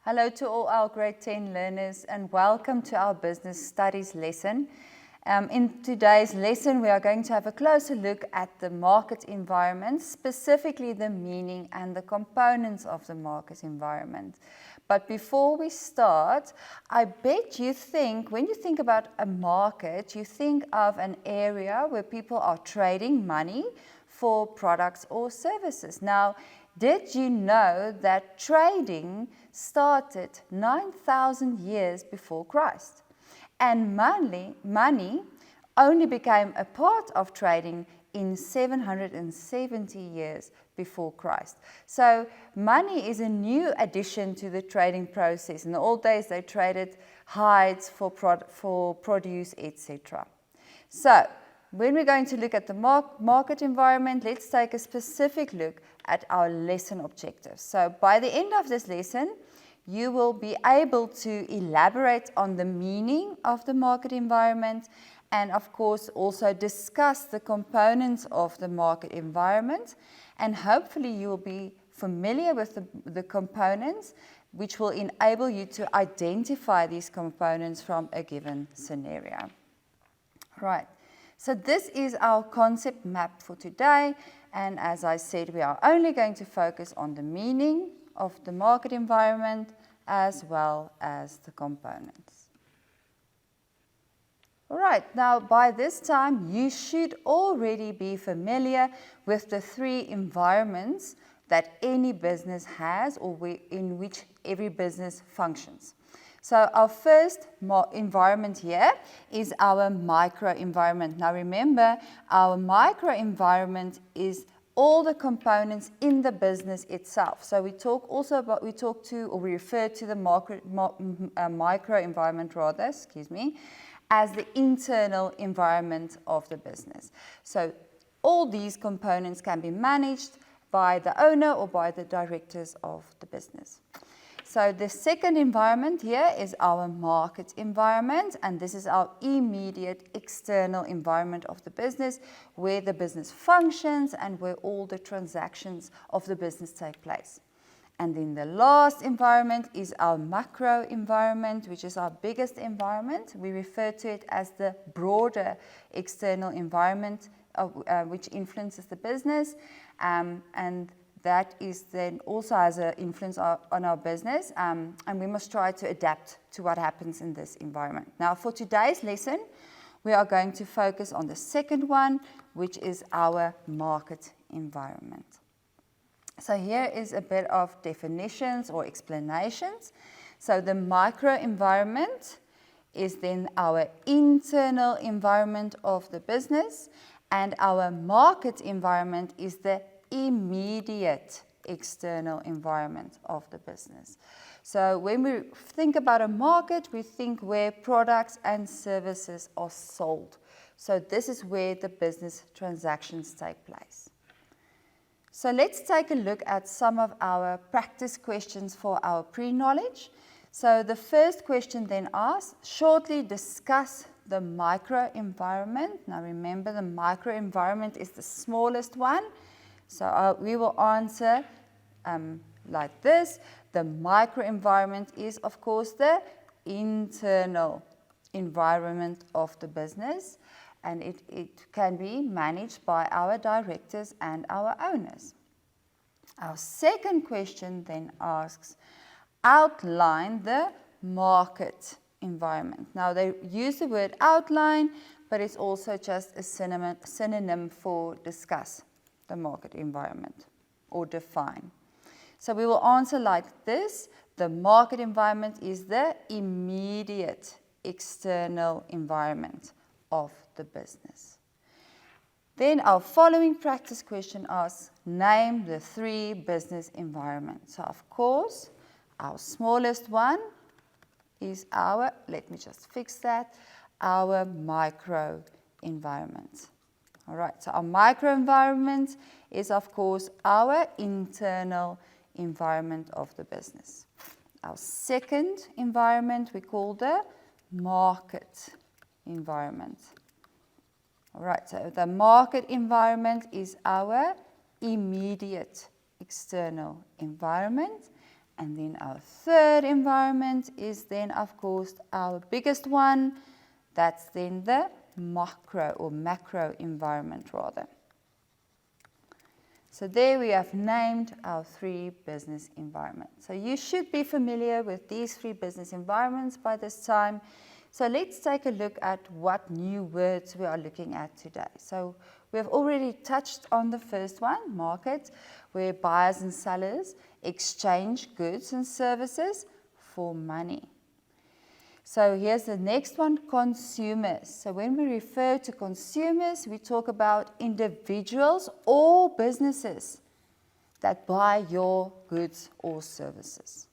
Hello to all our grade 10 learners and welcome to our business studies lesson. In today's lesson, we are going to have a closer look at the market environment, specifically the meaning and the components of the market environment. But before we start, I bet you think, when you think about a market, you think of an area where people are trading money for products or services. Now, did you know that trading started 9,000 years before Christ? And money only became a part of trading in 770 years before Christ. So money is a new addition to the trading process. In the old days, they traded hides for produce, etc. So when we're going to look at the market environment, let's take a specific look at our lesson objectives. So by the end of this lesson, you will be able to elaborate on the meaning of the market environment and of course also discuss the components of the market environment, and hopefully you will be familiar with the components, which will enable you to identify these components from a given scenario. Right. So this is our concept map for today, and as I said, we are only going to focus on the meaning of the market environment as well as the components. All right, now by this time you should already be familiar with the three environments that any business has or in which every business functions. So our first environment here is our microenvironment. Now remember, our microenvironment is all the components in the business itself. So we refer to the microenvironment as the internal environment of the business. So all these components can be managed by the owner or by the directors of the business. So the second environment here is our market environment, and this is our immediate external environment of the business, where the business functions and where all the transactions of the business take place. And then the last environment is our macro environment, which is our biggest environment. We refer to it as the broader external environment which influences the business, and that is then also has an influence on our business, and we must try to adapt to what happens in this environment. Now for today's lesson, we are going to focus on the second one, which is our market environment. So here is a bit of definitions or explanations. So the microenvironment is then our internal environment of the business, and our market environment is the immediate external environment of the business. So when we think about a market, we think where products and services are sold. So this is where the business transactions take place. So let's take a look at some of our practice questions for our pre-knowledge. So the first question then asks, shortly discuss the microenvironment. Now remember, the microenvironment is the smallest one. So we will answer like this. The microenvironment is, of course, the internal environment of the business, and it can be managed by our directors and our owners. Our second question then asks, outline the market environment. Now they use the word outline, but it's also just a synonym for discuss the market environment or define. So we will answer like this. The market environment is the immediate external environment of the business. Then our following practice question asks, name the three business environments. So of course, our smallest one is our micro environment. All right, so our microenvironment is, of course, our internal environment of the business. Our second environment we call the market environment. All right, so the market environment is our immediate external environment. And then our third environment is then, of course, our biggest one. That's then the macro environment rather. So there we have named our 3 business environments. So you should be familiar with these 3 business environments by this time. So let's take a look at what new words we are looking at today. So we have already touched on the first one, market, where buyers and sellers exchange goods and services for money. So here's the next one, consumers. So when we refer to consumers, we talk about individuals or businesses that buy your goods or services.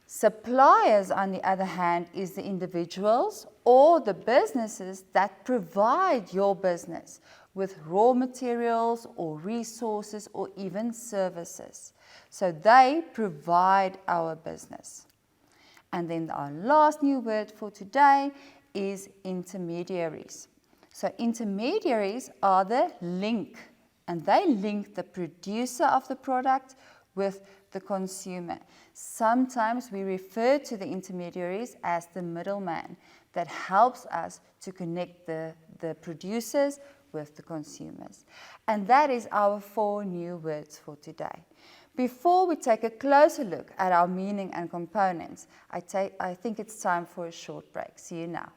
Suppliers, on the other hand, is the individuals or the businesses that provide your business with raw materials or resources or even services. So they provide our business. And then our last new word for today is intermediaries. So intermediaries are the link, and they link the producer of the product with the consumer. Sometimes we refer to the intermediaries as the middleman that helps us to connect the producers with the consumers. And that is our 4 new words for today. Before we take a closer look at our meaning and components, I think it's time for a short break. See you now.